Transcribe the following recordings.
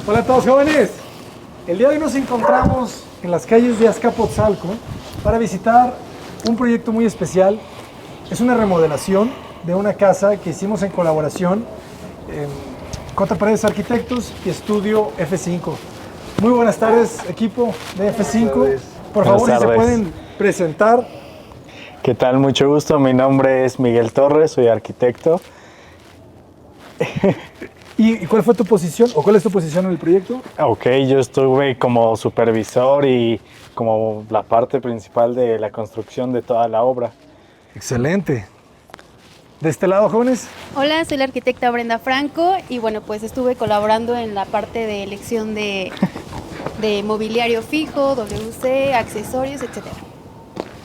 Hola a todos jóvenes. El día de hoy nos encontramos en las calles de Azcapotzalco para visitar un proyecto muy especial. Es una remodelación de una casa que hicimos en colaboración Cota Paredes Arquitectos y Estudio F5. Muy buenas tardes, equipo de F5. Por favor, si se pueden presentar. ¿Qué tal? Mucho gusto. Mi nombre es Miguel Torres, soy arquitecto. ¿Y cuál fue tu posición o cuál es tu posición en el proyecto? Ok, yo estuve como supervisor y como la parte principal de la construcción de toda la obra. Excelente. ¿De este lado, jóvenes? Hola, soy la arquitecta Brenda Franco y bueno, pues estuve colaborando en la parte de elección de mobiliario fijo, WC, accesorios, etc.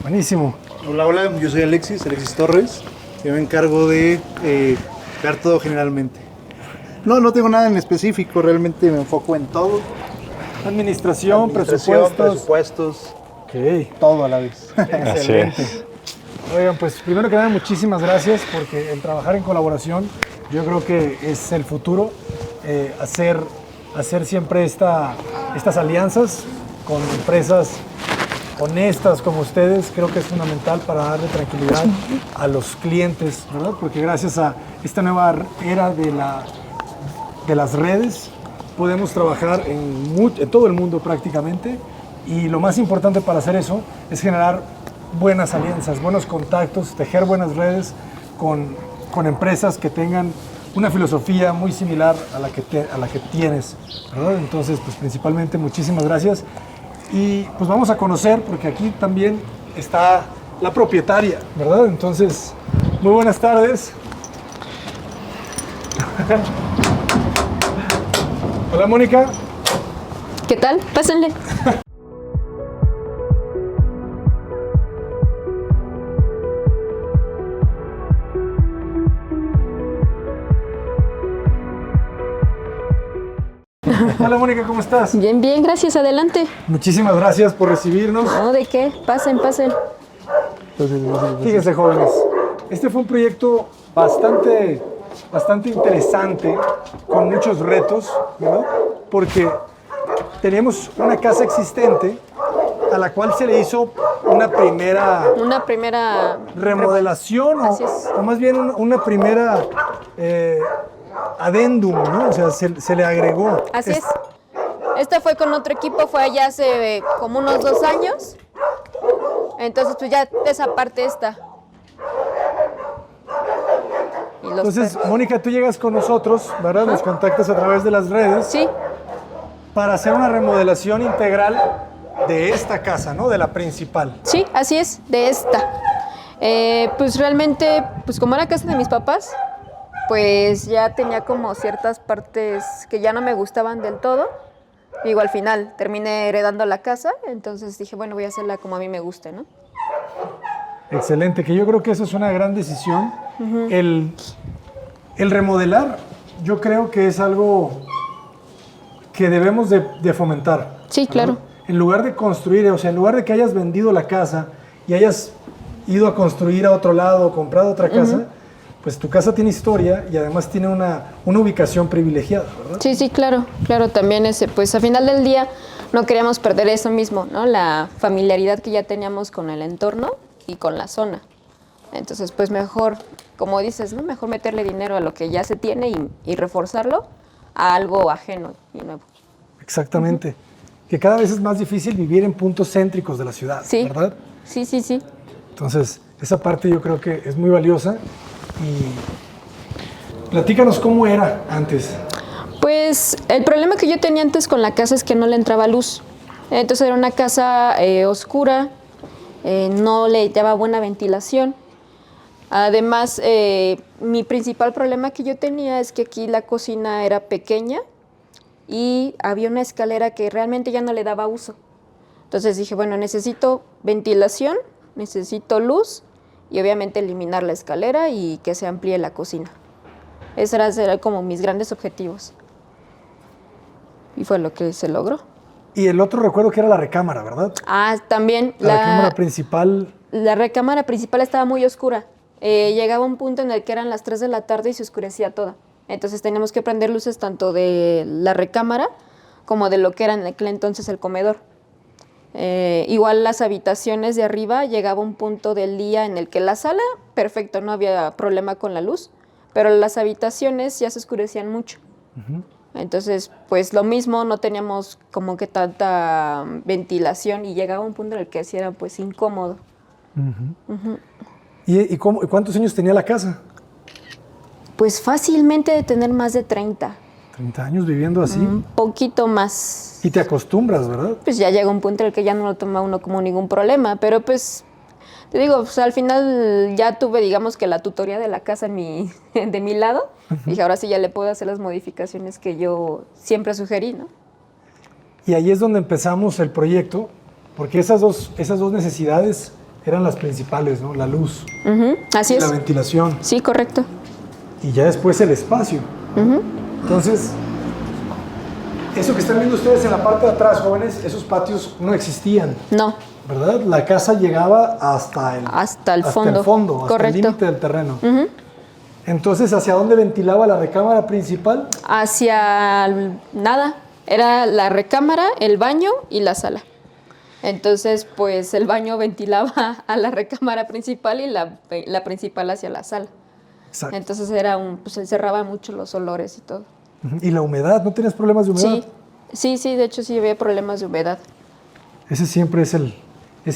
Buenísimo. Hola, yo soy Alexis Torres. Yo me encargo de ver todo generalmente. No tengo nada en específico, realmente me enfoco en todo. Administración, presupuestos. Ok. Todo a la vez. Excelente. Oigan, pues primero que nada, muchísimas gracias porque el trabajar en colaboración yo creo que es el futuro. Hacer siempre estas alianzas con empresas honestas como ustedes creo que es fundamental para darle tranquilidad a los clientes, ¿verdad? Porque gracias a esta nueva era de las redes podemos trabajar en todo el mundo prácticamente, y lo más importante para hacer eso es generar buenas alianzas, buenos contactos, tejer buenas redes con empresas que tengan una filosofía muy similar a la que tienes, ¿verdad? Entonces, pues principalmente muchísimas gracias. Y pues vamos a conocer, porque aquí también está la propietaria, ¿verdad? Entonces, muy buenas tardes. Hola, Mónica. ¿Qué tal? Pásenle. Hola, Mónica, ¿cómo estás? Bien, bien, gracias. Adelante. Muchísimas gracias por recibirnos. No, ¿de qué? Pasen. Fíjense, jóvenes, este fue un proyecto bastante interesante, con muchos retos, ¿verdad? Porque teníamos una casa existente a la cual se le hizo una primera remodelación o más bien una primera adendum, ¿no? O sea, se le agregó. Así es. Esta fue con otro equipo, fue allá hace como unos 2 años. Entonces, pues ya esa parte está. Entonces, Mónica, tú llegas con nosotros, ¿verdad? Nos contactas a través de las redes. Sí. Para hacer una remodelación integral de esta casa, ¿no? De la principal. Sí, así es, de esta. Pues realmente, pues como era casa de mis papás, pues ya tenía como ciertas partes que ya no me gustaban del todo. Digo, al final terminé heredando la casa, entonces dije, bueno, voy a hacerla como a mí me guste, ¿no? Excelente, que yo creo que eso es una gran decisión. El remodelar, yo creo que es algo que debemos de fomentar. Sí, claro. ¿Verdad? En lugar de construir, o sea, en lugar de que hayas vendido la casa y hayas ido a construir a otro lado o comprado otra casa, pues tu casa tiene historia y además tiene una ubicación privilegiada, ¿verdad? Sí, claro, también pues a final del día no queríamos perder eso mismo, ¿no? La familiaridad que ya teníamos con el entorno y con la zona. Entonces, pues mejor, como dices, ¿no? Mejor meterle dinero a lo que ya se tiene y reforzarlo a algo ajeno y nuevo. Exactamente. Que cada vez es más difícil vivir en puntos céntricos de la ciudad, sí. ¿Verdad? Sí. Entonces, esa parte yo creo que es muy valiosa. Y platícanos cómo era antes. Pues el problema que yo tenía antes con la casa es que no le entraba luz. Entonces era una casa oscura, no le daba buena ventilación. Además, mi principal problema que yo tenía es que aquí la cocina era pequeña y había una escalera que realmente ya no le daba uso. Entonces dije, bueno, necesito ventilación, necesito luz y obviamente eliminar la escalera y que se amplíe la cocina. Esos eran como mis grandes objetivos. Y fue lo que se logró. Y el otro recuerdo que era la recámara, ¿verdad? Ah, también. La recámara principal. La recámara principal estaba muy oscura. Llegaba un punto en el que eran las 3 de la tarde y se oscurecía toda. Entonces teníamos que prender luces tanto de la recámara como de lo que era en aquel entonces el comedor. Igual las habitaciones de arriba, llegaba un punto del día en el que la sala, perfecto, no había problema con la luz, pero las habitaciones ya se oscurecían mucho. Entonces, pues lo mismo, no teníamos como que tanta ventilación y llegaba un punto en el que sí era pues incómodo. ¿Y cuántos años tenía la casa? Pues fácilmente de tener más de 30. 30 años viviendo así. Un poquito más. Y te acostumbras, ¿verdad? Pues ya llega un punto en el que ya no lo toma uno como ningún problema, pero pues te digo, pues al final ya tuve, digamos que la tutoría de la casa de mi lado. Dije, ahora sí ya le puedo hacer las modificaciones que yo siempre sugerí, ¿no? Y ahí es donde empezamos el proyecto, porque esas dos necesidades eran las principales, ¿no? La luz, Así y es. la ventilación, Sí, correcto. y ya después el espacio. Entonces, eso que están viendo ustedes en la parte de atrás, jóvenes, esos patios no existían, No, ¿verdad? La casa llegaba hasta el fondo. hasta el Correcto. límite del terreno. Entonces, ¿hacia dónde ventilaba la recámara principal? Nada. Era la recámara, el baño y la sala. Entonces, pues el baño ventilaba a la recámara principal y la principal hacia la sala. Exacto. Entonces pues se cerraban mucho los olores y todo. Y la humedad, ¿no tenías problemas de humedad? Sí, de hecho sí había problemas de humedad. Ese siempre es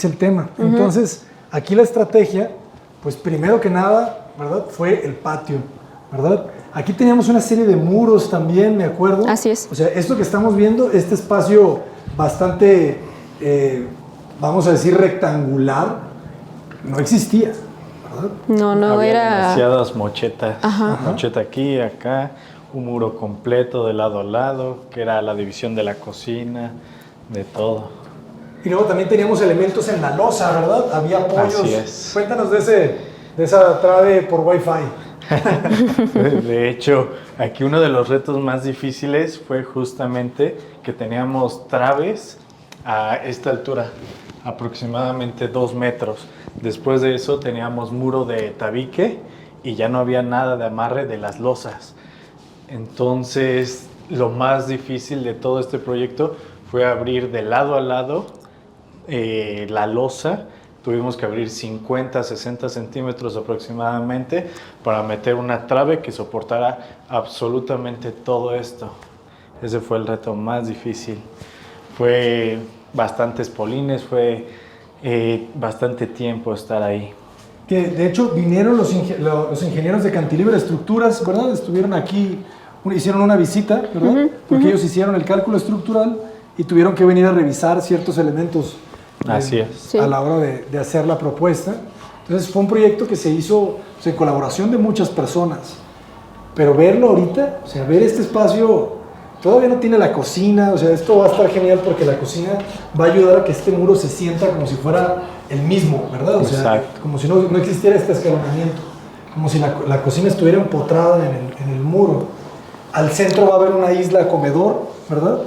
el tema. Entonces, aquí la estrategia, pues primero que nada, ¿verdad? Fue el patio, ¿verdad? Aquí teníamos una serie de muros también, me acuerdo. Así es. O sea, esto que estamos viendo, este espacio bastante, vamos a decir, rectangular, no existía, ¿verdad? No Había era... demasiadas mochetas. Mocheta aquí, acá, un muro completo de lado a lado, que era la división de la cocina, de todo. Y luego también teníamos elementos en la losa, ¿verdad? Había apoyos. Así es. Cuéntanos de esa trave por Wi-Fi. De hecho, aquí uno de los retos más difíciles fue justamente que teníamos traves a esta altura, aproximadamente 2 metros. Después de eso teníamos muro de tabique y ya no había nada de amarre de las losas. Entonces, lo más difícil de todo este proyecto fue abrir de lado a lado la losa. Tuvimos que abrir 50, 60 centímetros aproximadamente para meter una trave que soportara absolutamente todo esto. Ese fue el reto más difícil. Fue bastantes polines, fue bastante tiempo estar ahí. Que de hecho vinieron los ingenieros de Cantilever Estructuras, ¿verdad? Estuvieron aquí, hicieron una visita, ¿verdad? Porque ellos hicieron el cálculo estructural y tuvieron que venir a revisar ciertos elementos. Así es. Sí. A la hora de hacer la propuesta. Entonces fue un proyecto que se hizo en colaboración de muchas personas. Pero verlo ahorita, o sea, ver este espacio, todavía no tiene la cocina, o sea, esto va a estar genial porque la cocina va a ayudar a que este muro se sienta como si fuera el mismo, ¿verdad? O sea, Exacto. como si no existiera este escalonamiento, como si la cocina estuviera empotrada en el muro. Al centro va a haber una isla comedor, ¿verdad?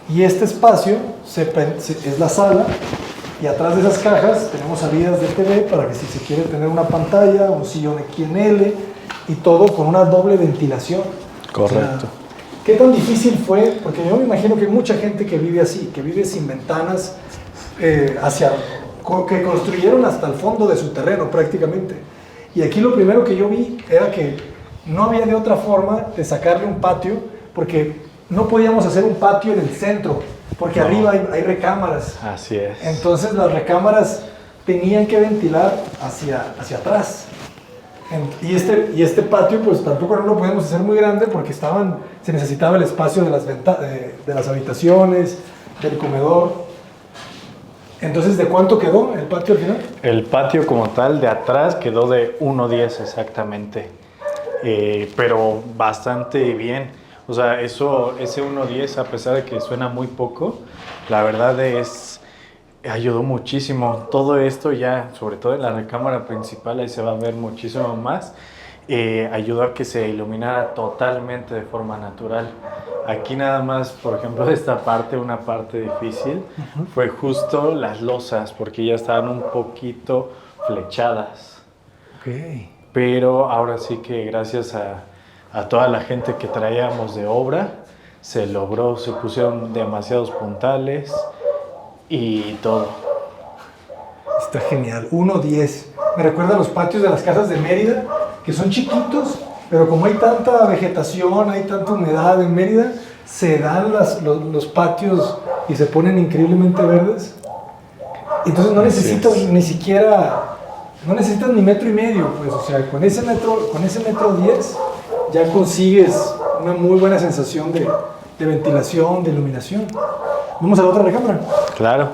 Y este espacio es la sala, y atrás de esas cajas tenemos salidas de TV para que si se quiere tener una pantalla, un sillón aquí en L, y todo con una doble ventilación. Correcto. O sea, ¿qué tan difícil fue? Porque yo me imagino que hay mucha gente que vive así, que vive sin ventanas, que construyeron hasta el fondo de su terreno prácticamente. Y aquí lo primero que yo vi era que no había de otra forma de sacarle un patio, porque no podíamos hacer un patio en el centro, porque arriba hay recámaras. Así es. Entonces las recámaras tenían que ventilar hacia atrás. Y este patio pues tampoco no lo podíamos hacer muy grande porque se necesitaba el espacio de las habitaciones, del comedor. Entonces, ¿de cuánto quedó el patio al final? El patio como tal de atrás quedó de 1.10 exactamente, pero bastante bien. O sea, ese 1.10, a pesar de que suena muy poco, la verdad ayudó muchísimo. Todo esto ya, sobre todo en la recámara principal, ahí se va a ver muchísimo más, ayudó a que se iluminara totalmente de forma natural. Aquí nada más, por ejemplo, de esta parte, una parte difícil, fue justo las losas, porque ya estaban un poquito flechadas. Okay. Pero ahora sí que gracias a toda la gente que traíamos de obra, se logró, se pusieron demasiados puntales y todo. Está genial. 1:10. Me recuerda a los patios de las casas de Mérida, que son chiquitos, pero como hay tanta vegetación, hay tanta humedad en Mérida, se dan los patios y se ponen increíblemente verdes. Entonces no necesitas ni siquiera, no necesitas ni 1,5 metros, pues, o sea, con ese metro 10 ya consigues una muy buena sensación de ventilación, de iluminación. Vamos a la otra recámara. Claro.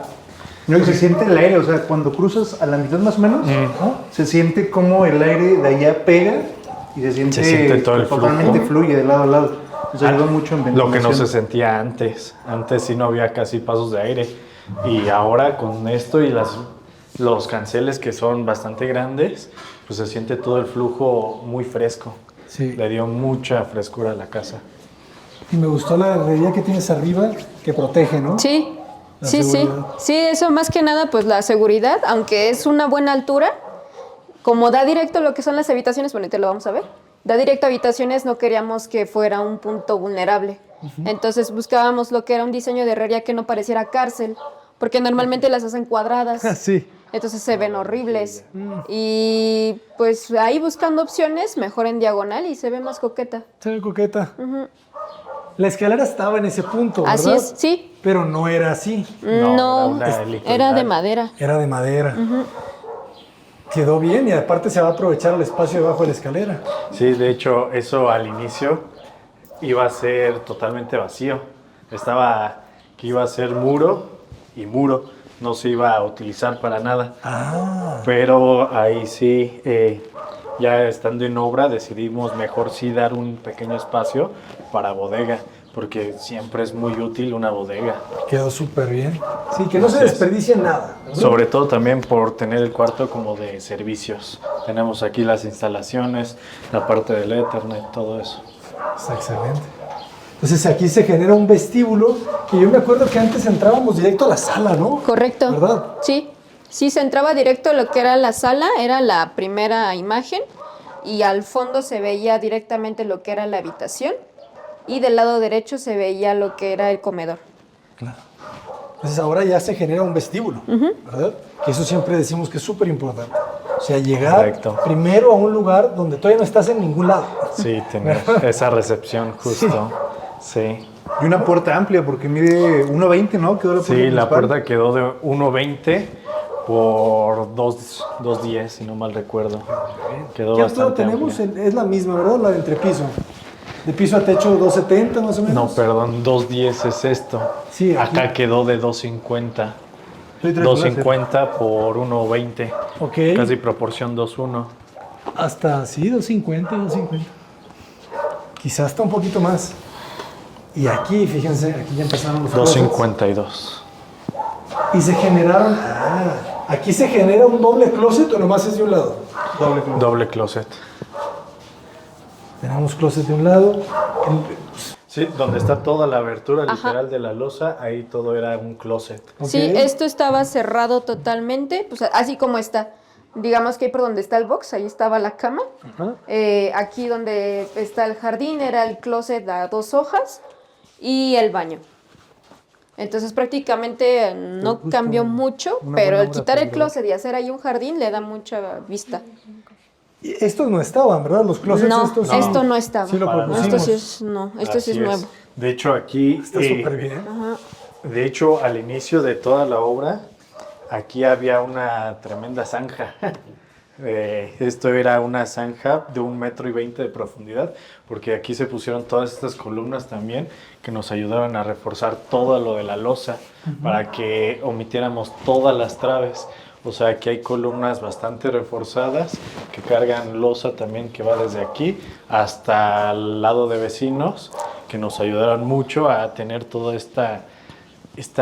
No, y se siente el aire, o sea, cuando cruzas a la mitad más o menos, ¿no? Se siente como el aire de allá pega y se siente todo el totalmente flujo. fluye de lado a lado. Entonces ayuda mucho en ventilación. Lo que no se sentía antes. Antes sí no había casi pasos de aire. Y ahora con esto y los canceles que son bastante grandes, pues se siente todo el flujo muy fresco. Sí. Le dio mucha frescura a la casa. Y me gustó la herrería que tienes arriba, que protege, ¿no? Sí, La sí, sí. seguridad. Sí, eso más que nada, pues la seguridad, aunque es una buena altura, como da directo a lo que son las habitaciones, bueno, te lo vamos a ver, da directo a habitaciones, no queríamos que fuera un punto vulnerable. Entonces buscábamos lo que era un diseño de herrería que no pareciera cárcel, porque normalmente las hacen cuadradas. Sí. Entonces se ven horribles. Y pues ahí buscando opciones, mejor en diagonal y se ve más coqueta. Se ve coqueta. La escalera estaba en ese punto, ¿verdad? Así es, sí. Pero no era así. No, una era helicoidal. de madera. Era de madera. Quedó bien y aparte se va a aprovechar el espacio debajo de la escalera. Sí, de hecho, eso al inicio iba a ser totalmente vacío. Estaba que iba a ser muro y muro. No se iba a utilizar para nada. Ah, Pero ahí sí, ya estando en obra, decidimos mejor sí dar un pequeño espacio para bodega, porque siempre es muy útil una bodega. quedó súper bien. Sí, que no se Así es. desperdicie nada, ¿verdad? Sobre todo también por tener el cuarto como de servicios. Tenemos aquí las instalaciones, la parte del Ethernet, todo eso. Está excelente. Entonces aquí se genera un vestíbulo que yo me acuerdo que antes entrábamos directo a la sala, ¿no? Correcto. ¿Verdad? Sí, sí, se entraba directo a lo que era la sala, era la primera imagen, y al fondo se veía directamente lo que era la habitación, y del lado derecho se veía lo que era el comedor. Claro. Entonces ahora ya se genera un vestíbulo, ¿verdad? Que eso siempre decimos que es súper importante. O sea, llegar Correcto. primero a un lugar donde todavía no estás en ningún lado. Sí, tener esa recepción justo. Sí. Y una puerta amplia porque mide 1.20, ¿no? Quedó la puerta Sí, la principal. puerta quedó de 1.20 por 2.10, si no mal recuerdo. Quedó ¿Qué altura bastante tenemos? amplia. Es la misma, ¿verdad? La de entrepiso. De piso a techo 2.70 más o menos. No, perdón, 2.10 es esto. Sí, aquí. Acá quedó de 2.50. Sí, triangular, 2.50 por 1.20. Ok. Casi proporción 2.1. Hasta, sí, 2.50. Quizás hasta un poquito más. Y aquí, fíjense, aquí ya empezaron los closets. 2.52. Y se generaron... aquí se genera un doble closet o nomás es de un lado. Doble closet. Doble closet. Tenemos closet de un lado. Sí, donde está toda la abertura Ajá. literal de la losa, ahí todo era un closet. Ok. Sí, esto estaba cerrado totalmente, pues así como está. Digamos que ahí por donde está el box, ahí estaba la cama. Ajá. Aquí donde está el jardín era el closet a 2 hojas y el baño. Entonces prácticamente no justo cambió mucho, una pero buena el obra quitar el por closet y hacer ahí un jardín le da mucha vista. Y estos no estaban, ¿verdad? Los closets No, estos sí. esto no estaba. Sí lo Para No, propusimos. esto sí es, no, esto sí Así es nuevo. De hecho, aquí... Está súper bien. De hecho, al inicio de toda la obra, aquí había una tremenda zanja. Esto era una zanja de 1,20 m de profundidad, porque aquí se pusieron todas estas columnas también que nos ayudaron a reforzar todo lo de la losa para que omitiéramos todas las traves. O sea, aquí hay columnas bastante reforzadas que cargan losa también que va desde aquí hasta el lado de vecinos, que nos ayudaron mucho a tener toda esta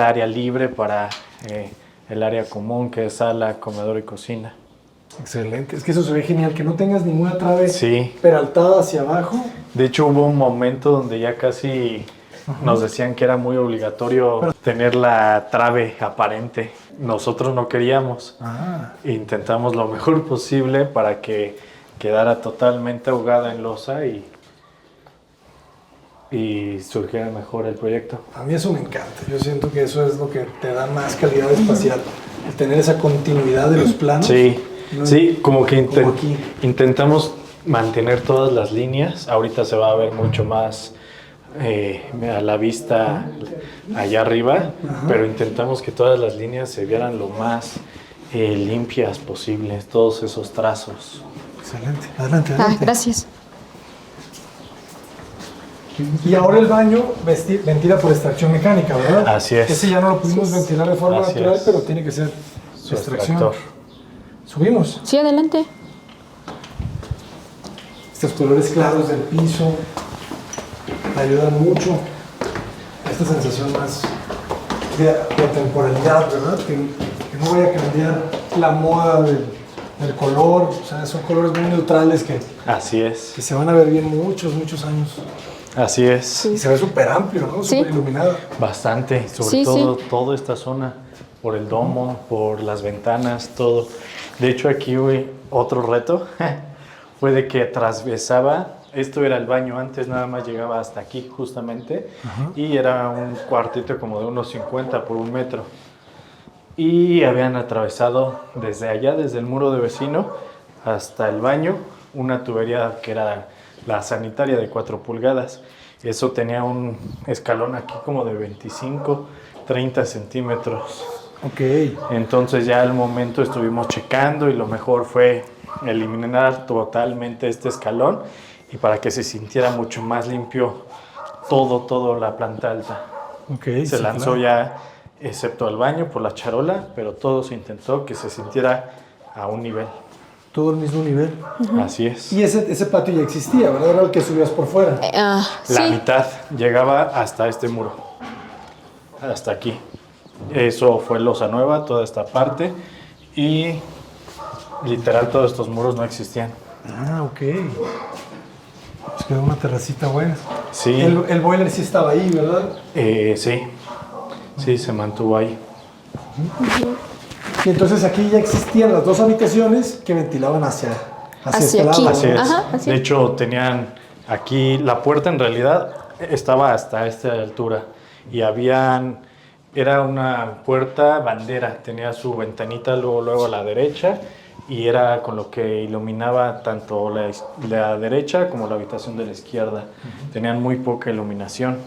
área libre para el área común, que es sala, comedor y cocina. Excelente. Es que eso se ve genial, que no tengas ninguna trave Sí. peraltada hacia abajo. De hecho, hubo un momento donde ya casi nos decían que era muy obligatorio tener la trave aparente. Nosotros no queríamos. Intentamos lo mejor posible para que quedara totalmente ahogada en losa y y surgiera mejor el proyecto. A mí eso me encanta. Yo siento que eso es lo que te da más calidad espacial. El tener esa continuidad de los planos. Sí, No, sí, como que como aquí. intentamos mantener todas las líneas. Ahorita se va a ver mucho más a la vista allá arriba, pero intentamos que todas las líneas se vieran lo más limpias posibles, todos esos trazos. Excelente. Adelante, Ah, adelante. gracias. Y ahora el baño ventila por extracción mecánica, ¿verdad? Así es. Ese ya no lo pudimos ventilar de forma Así natural, es. pero tiene que ser Su extracción. extractor. Subimos. Sí, adelante. Estos colores claros del piso ayudan mucho a esta sensación más de temporalidad, ¿verdad? Que no vaya a cambiar la moda del color. O sea, son colores muy neutrales que Así es, se van a ver bien muchos años. así es. Y se ve súper amplio, ¿no? Sí. Súper iluminado. Bastante, sobre Sí, todo toda esta zona, por el domo, por las ventanas, todo. De hecho, aquí otro reto fue de que atravesaba, esto era el baño, antes nada más llegaba hasta aquí justamente, y era un cuartito como de unos 50 por 1 metro. Y habían atravesado desde allá, desde el muro de vecino, hasta el baño, una tubería que era la sanitaria de 4 pulgadas. Eso tenía un escalón aquí como de 25, 30 centímetros. Ok. Entonces ya al momento estuvimos checando y lo mejor fue eliminar totalmente este escalón y para que se sintiera mucho más limpio todo la planta alta. Ok. Se sí, lanzó claro. ya, excepto el baño por la charola, pero todo se intentó que se sintiera a un nivel. Todo el mismo nivel. Así es. Y ese patio ya existía, ¿verdad? Era el que subías por fuera. La Sí. mitad llegaba hasta este muro, hasta aquí. Eso fue losa nueva, toda esta parte, y literal todos estos muros no existían. Ah, ok. Pues quedó una terracita buena. Sí, El boiler sí estaba ahí, ¿verdad? sí, se mantuvo ahí. Y entonces aquí ya existían las 2 habitaciones que ventilaban hacia este Hacia aquí. lado. Así ¿no? es. Ajá, así De es. hecho, tenían aquí la puerta en realidad estaba hasta esta altura y era una puerta bandera, tenía su ventanita luego a la derecha y era con lo que iluminaba tanto la derecha como la habitación de la izquierda. Tenían muy poca iluminación.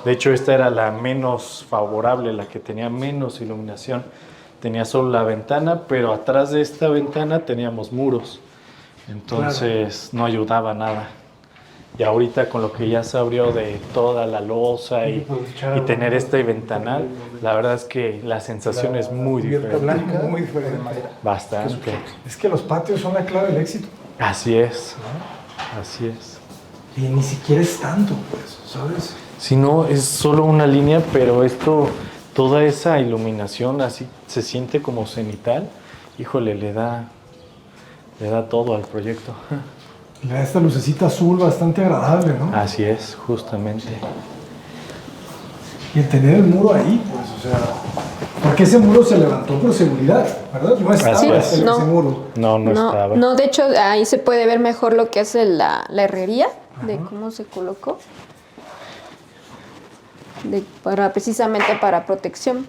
De hecho, esta era la menos favorable, la que tenía menos iluminación. Tenía solo la ventana, pero atrás de esta ventana teníamos muros. Entonces no ayudaba nada. Y ahorita con lo que ya se abrió de toda la losa y tener este ventanal, la verdad es que la sensación es muy Cubierta diferente. blanca, muy diferente. Bastante. Es que los patios son la clave del éxito. Así es. Así es. Y ni siquiera es tanto, pues, ¿sabes? Si no, es solo una línea, pero toda esa iluminación así se siente como cenital. Híjole, le da todo al proyecto. Le da esta lucecita azul bastante agradable, ¿no? Así es, justamente. Y el tener el muro ahí, pues, o sea... Porque ese muro se levantó por seguridad, ¿verdad? No estaba Así es. ese No. muro. No estaba. No, de hecho ahí se puede ver mejor lo que hace la herrería, de cómo se colocó. Precisamente para protección.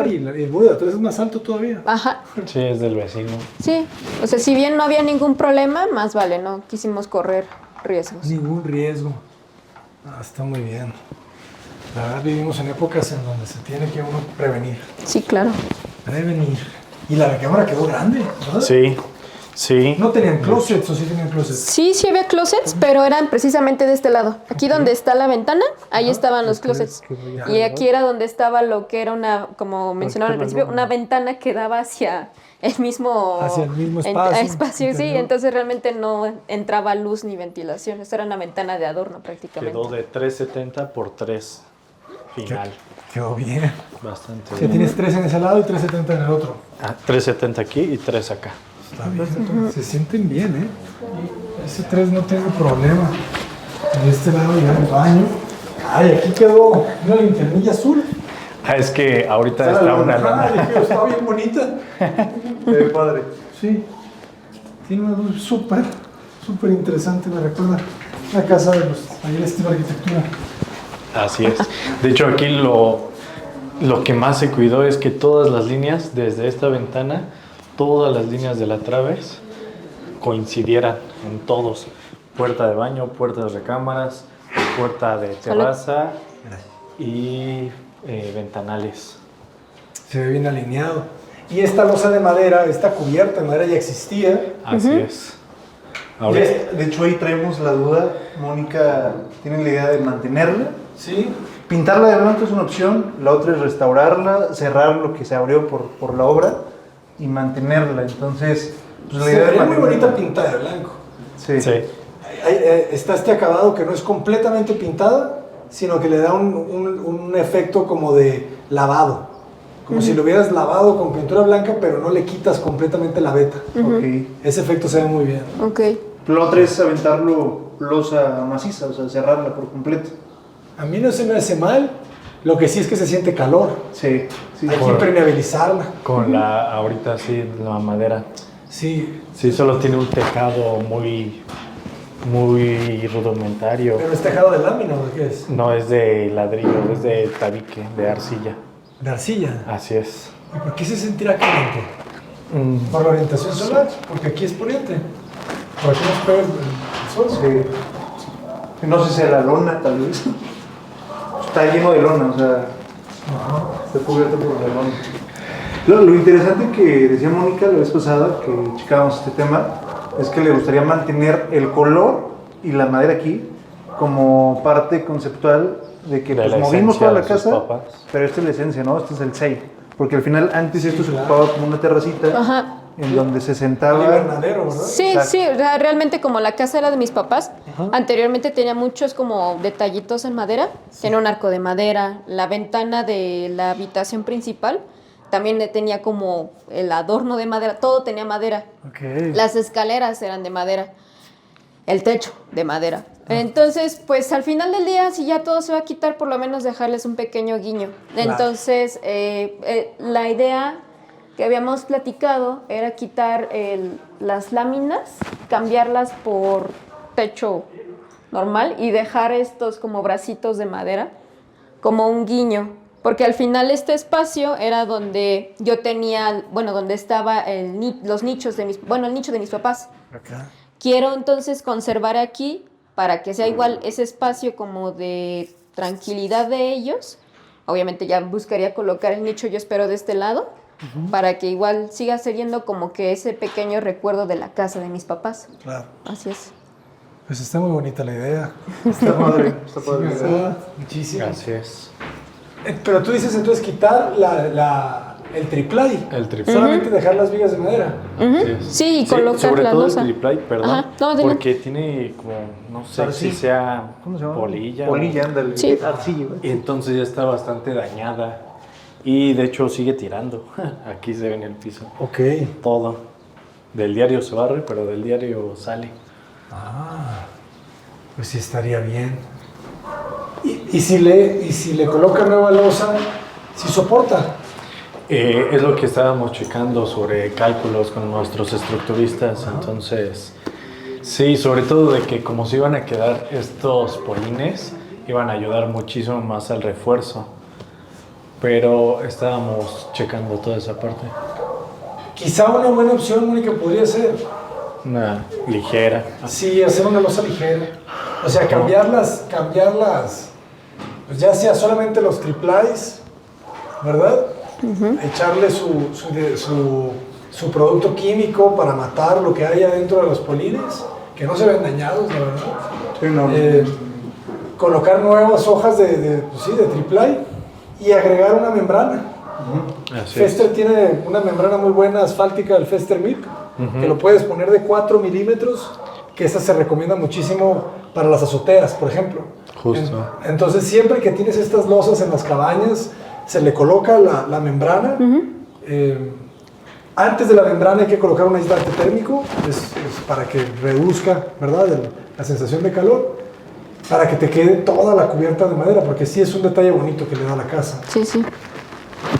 Y el muro de atrás es más alto todavía. Ajá, Sí, es del vecino. sí. O sea, si bien no había ningún problema, más vale, no quisimos correr riesgos. Ningún riesgo. Está muy bien. La verdad vivimos en épocas en donde se tiene que uno prevenir. Sí, claro. Prevenir. Y la recámara quedó grande, ¿verdad? Sí. ¿No tenían closets o sí tenían closets? Sí había closets, pero eran precisamente de este lado. Aquí donde está la ventana, ahí estaban los closets. Y aquí era donde estaba lo que era una, como mencionaba al principio, una ventana que daba hacia el mismo, Hacia el mismo espacio sí, interior. entonces realmente no entraba luz ni ventilación. Esto era una ventana de adorno prácticamente. Quedó de 370 por 3 final. Quedó bien. Bastante O sea, bien. tienes 3 en ese lado y 370 en el otro. 370 aquí y 3 acá. Está bien. Se sienten bien, ¿eh? Ese 3 no tengo problema. De este lado ya el baño. Ay, aquí quedó una linternilla azul. Es que ahorita está una lana. Está bien bonita. Qué padre. Sí. Tiene una luz súper interesante, me recuerda Una casa de los talleres de arquitectura. Así es. De hecho, aquí lo que más se cuidó es que todas las líneas, desde esta ventana, todas las líneas de la traves coincidieran en todos. Puerta de baño, puerta de recámaras, puerta de terraza y ventanales. Se ve bien alineado. Y esta losa de madera, esta cubierta de madera ya existía. Así es. Ahora, De hecho, ahí traemos la duda. Mónica tiene la idea de mantenerla. Sí. Pintarla de blanco es una opción, la otra es restaurarla, cerrar lo que se abrió por la obra y mantenerla. Entonces, pues la Se idea de vería muy mantenerla. bonita pintada de blanco. Sí. sí. Está este acabado que no es completamente pintada, sino que le da un efecto como de lavado. Como si lo hubieras lavado con pintura blanca, pero no le quitas completamente la veta. Ok. Ese efecto se ve muy bien. Ok. La otra es aventarlo losa maciza, o sea, cerrarla por completo. A mí no se me hace mal. Lo que sí es que se siente calor. Sí, sí. Hay que impermeabilizarla. Con ahorita sí, la madera. Sí, Sí, solo tiene un tejado muy rudimentario. pero es tejado de lámina, ¿o de qué es? No es de ladrillo, es de tabique, de arcilla. De arcilla. Así es. ¿Y por qué se sentirá caliente? ¿Por la orientación solar? Porque aquí es poniente. Por aquí nos pega el sol. Sí. No sé si sea la lona, tal vez. Está lleno de lona, o sea, está cubierto por la lona. Lo interesante que decía Mónica la vez pasada, que checábamos este tema, es que le gustaría mantener el color y la madera aquí como parte conceptual de que De pues, la movimos esencia toda la de sus casa, papas. pero esta es la esencia, ¿no? Este es el shape. Porque al final antes esto se ocupaba como una terracita Ajá. en donde se Un sentaba. invernadero, ¿verdad? Sí, Exacto. sí, o sea, realmente como la casa era de mis papás, anteriormente tenía muchos como detallitos en madera, tenía un arco de madera, la ventana de la habitación principal también tenía como el adorno de madera, todo tenía madera, Ok. las escaleras eran de madera, el techo de madera. Entonces, pues al final del día, si ya todo se va a quitar, por lo menos dejarles un pequeño guiño. Entonces, la idea que habíamos platicado era quitar las láminas, cambiarlas por techo normal y dejar estos como bracitos de madera como un guiño, porque al final este espacio era donde yo tenía, bueno, donde estaba los nichos de el nicho de mis papás. Acá. Quiero entonces conservar aquí para que sea igual ese espacio como de tranquilidad de ellos. Obviamente ya buscaría colocar el nicho, yo espero, de este lado, para que igual siga siendo como que ese pequeño recuerdo de la casa de mis papás. Claro. Así es. Pues está muy bonita la idea. Está padre, está padre. ¿Verdad? Muchísimo. Así es. Pero tú dices entonces quitar el triplay. El triplay. Solamente dejar las vigas de madera. Así es. Sí, y colocar sobre la todo losa. el triplay, perdón, Ajá, no, adelante. porque tiene como, no sé Arcilla. si sea ¿Cómo se llama? polilla. Polilla, ándale. Sí. Arcilla, güey. Y entonces ya está bastante dañada y de hecho sigue tirando. Aquí se ve en el piso. Ok. Todo. Del diario se barre, pero del diario sale. Pues sí estaría bien. Y si le coloca nueva losa, si soporta. Es lo que estábamos checando sobre cálculos con nuestros estructuristas. Entonces, sí, sobre todo de que como se iban a quedar estos polines, iban a ayudar muchísimo más al refuerzo. Pero estábamos checando toda esa parte. Quizá una buena opción, Mónica, podría ser. Una ligera. Sí, hacer una losa ligera. O sea, cambiarlas, pues ya sea solamente los triplays, ¿verdad? Echarle su producto químico para matar lo que hay adentro de los polines, que no se ven dañados, la verdad. Sí, no. Colocar nuevas hojas de triplay y agregar una membrana. Así es. Fester tiene una membrana muy buena asfáltica, el Fester MIP, que lo puedes poner de 4 milímetros, que esa se recomienda muchísimo para las azoteas, por ejemplo. Justo. Entonces, siempre que tienes estas losas en las cabañas, se le coloca la membrana. Antes de la membrana hay que colocar un aislante térmico, es para que reduzca, ¿verdad?, la sensación de calor, para que te quede toda la cubierta de madera, porque sí es un detalle bonito que le da a la casa. Sí, sí.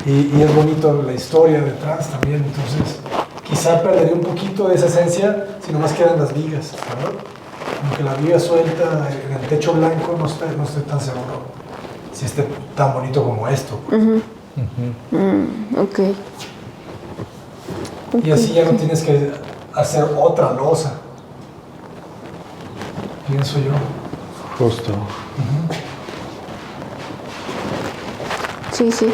Y es bonito la historia detrás también, entonces quizá perdería un poquito de esa esencia si nomás quedan las vigas, ¿verdad? aunque la viga suelta en el techo blanco, no estoy tan seguro si esté tan bonito como esto. Ok. Y así ya no tienes que hacer otra losa, pienso yo. Justo. Sí, sí.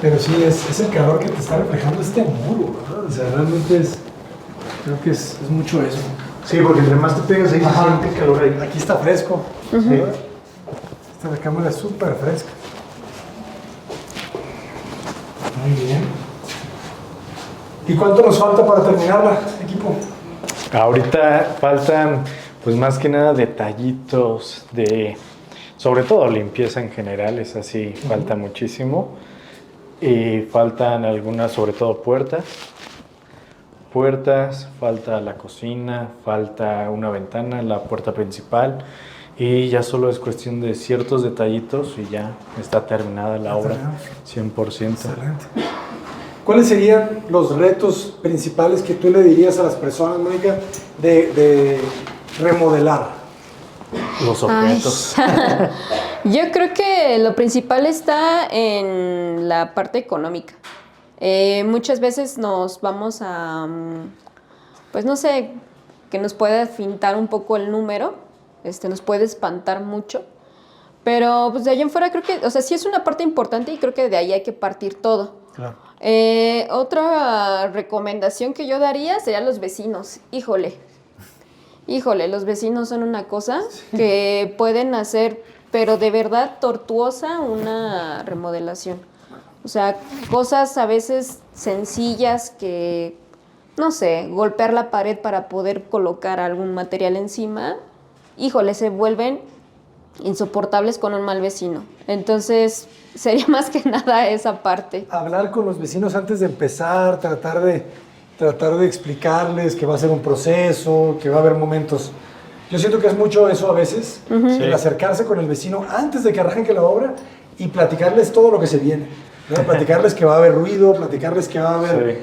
Pero sí, es el calor que te está reflejando este muro, ¿verdad? O sea, realmente creo que es mucho eso. Sí, porque entre más te pegas ahí se siente el calor ahí. Aquí está fresco. ¿Verdad? Esta cámara es súper fresca. Muy bien. ¿Y cuánto nos falta para terminarla, equipo? Ahorita faltan, pues más que nada, detallitos de, sobre todo limpieza en general, es así, falta muchísimo. Y faltan algunas, sobre todo puertas, falta la cocina, falta una ventana, la puerta principal. Y ya solo es cuestión de ciertos detallitos y ya está terminada la obra, 100%. Excelente. ¿Cuáles serían los retos principales que tú le dirías a las personas, Mónica, de remodelar? Los objetos. Yo creo que lo principal está en la parte económica. Muchas veces nos vamos a, pues no sé, que nos puede fintar un poco el número, nos puede espantar mucho, pero pues de ahí en fuera creo que, o sea, sí es una parte importante y creo que de ahí hay que partir todo. Claro. Otra recomendación que yo daría sería los vecinos. Híjole, los vecinos son una cosa que pueden hacer, pero de verdad tortuosa una remodelación. O sea, cosas a veces sencillas que, no sé, golpear la pared para poder colocar algún material encima, híjole, se vuelven insoportables con un mal vecino. Entonces, sería más que nada esa parte. Hablar con los vecinos antes de empezar, tratar de explicarles que va a ser un proceso, que va a haber momentos. Yo siento que es mucho eso a veces, el acercarse con el vecino antes de que arranque la obra y platicarles todo lo que se viene, ¿no? Platicarles que va a haber ruido, platicarles que va a haber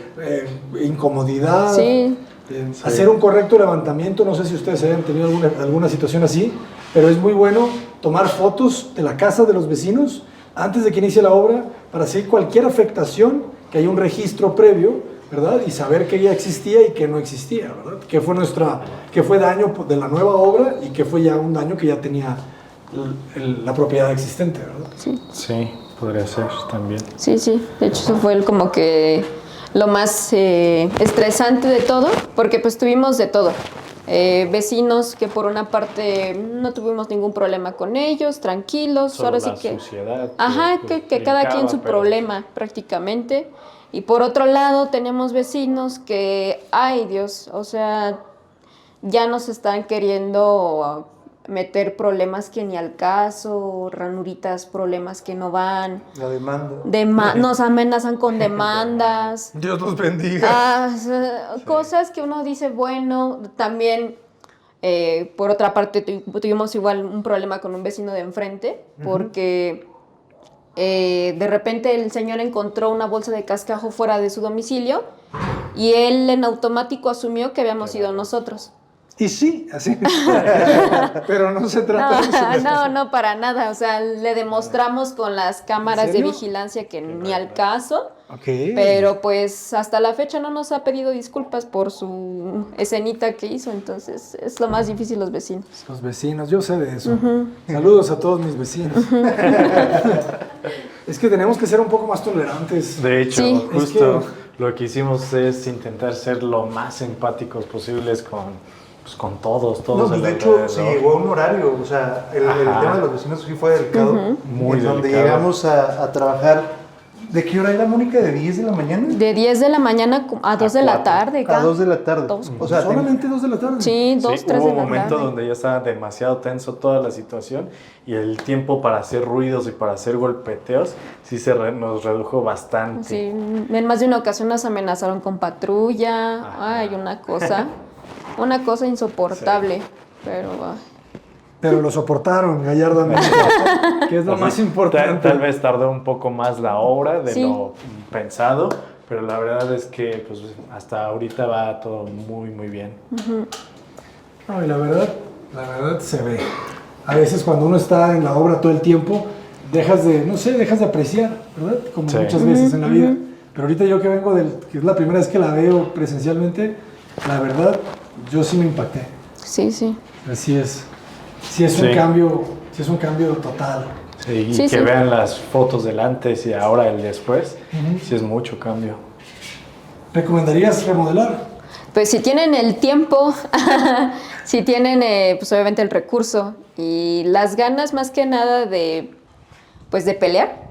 incomodidad. Hacer un correcto levantamiento, no sé si ustedes hayan tenido alguna situación así, pero es muy bueno tomar fotos de la casa de los vecinos antes de que inicie la obra para hacer cualquier afectación, que haya un registro previo, ¿verdad? Y saber que ya existía y que no existía, ¿verdad? Que fue daño de la nueva obra y que fue ya un daño que ya tenía la propiedad existente, ¿verdad? Sí, podría ser también. Sí, de hecho eso fue como que lo más estresante de todo, porque pues tuvimos de todo. Vecinos que por una parte no tuvimos ningún problema con ellos, tranquilos, Solo ahora sí la que suciedad que cada quien su problema prácticamente. Y por otro lado tenemos vecinos que, ay Dios, o sea, ya nos están queriendo meter problemas que ni al caso, ranuritas, problemas que no van. La demanda. Nos amenazan con demandas. Dios los bendiga. Cosas que uno dice, bueno, también, por otra parte, tuvimos igual un problema con un vecino de enfrente, porque de repente el señor encontró una bolsa de cascajo fuera de su domicilio y él en automático asumió que habíamos sido nosotros. Y sí, así. Pero no se trata de eso. No, para nada. O sea, le demostramos con las cámaras de vigilancia que ni al caso. Okay. Pero pues hasta la fecha no nos ha pedido disculpas por su escenita que hizo. Entonces es lo más difícil los vecinos. Los vecinos, yo sé de eso. Saludos a todos mis vecinos. Es que tenemos que ser un poco más tolerantes. De hecho, Sí. justo lo que hicimos es intentar ser lo más empáticos posibles con todos. No, pues de hecho se llegó a un horario, o sea, el tema de los vecinos sí fue delicado. Muy en donde delicado. llegamos a trabajar. ¿De qué hora era, Mónica? ¿De 10 de la mañana? De 10 de la mañana a 2 de la tarde. A 2 de la tarde. Dos. O sea, solamente 2 de la tarde. Sí, 2, 3 de la tarde. Hubo un momento donde ya estaba demasiado tenso toda la situación y el tiempo para hacer ruidos y para hacer golpeteos sí nos redujo bastante. Sí, en más de una ocasión nos amenazaron con patrulla. Ay, una cosa insoportable. Pero lo soportaron gallardamente, que es lo más importante. Tal vez tardó un poco más la obra de lo pensado, pero la verdad es que pues, hasta ahorita va todo muy, muy bien. No, y la verdad, La verdad se ve. A veces cuando uno está en la obra todo el tiempo, dejas de apreciar, ¿verdad? Como Sí. muchas veces en la vida. Pero ahorita yo que vengo que es la primera vez que la veo presencialmente, la verdad, yo sí me impacté. Sí, sí. Así es. Sí es un Sí. cambio, sí es un cambio total. Sí, y Sí, que sí. vean las fotos del antes y ahora el después, sí es mucho cambio. ¿Recomendarías remodelar? Pues si tienen el tiempo, si tienen pues obviamente el recurso y las ganas más que nada pues de pelear,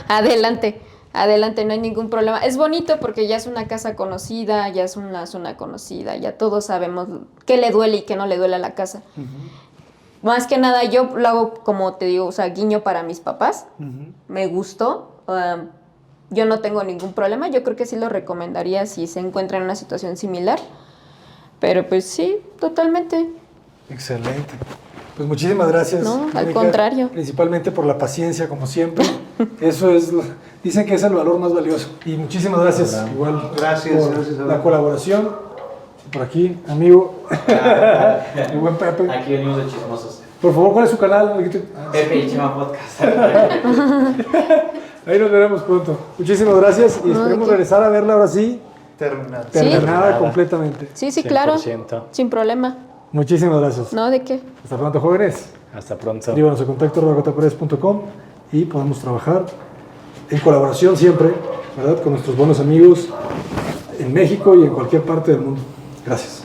adelante, no hay ningún problema. Es bonito porque ya es una casa conocida, ya es una zona conocida, ya todos sabemos qué le duele y qué no le duele a la casa. Más que nada yo lo hago como te digo, o sea, guiño para mis papás, me gustó. Yo no tengo ningún problema, yo creo que sí lo recomendaría si se encuentra en una situación similar, pero pues sí, totalmente. Excelente. Pues muchísimas gracias. No, al Mónica, contrario. Principalmente por la paciencia, como siempre. Eso es, dicen que es el valor más valioso. Y muchísimas gracias. Hola. Igual Gracias, por gracias, la Adán. colaboración. Por aquí, amigo. El buen Pepe. Aquí venimos de chismosos. Por favor, ¿cuál es su canal? Pepe y Chema Podcast. Ahí nos veremos pronto. Muchísimas gracias y No, esperemos ¿de qué? regresar a verla ahora sí, Terminado. terminada Terminada. completamente. Sí, sí, claro, 100%. sin problema. Muchísimas gracias. ¿No? ¿De qué? Hasta pronto, jóvenes. Hasta pronto. Escríbanos a contacto@cotaparedes.com y podemos trabajar en colaboración siempre, ¿verdad? Con nuestros buenos amigos en México y en cualquier parte del mundo. Gracias.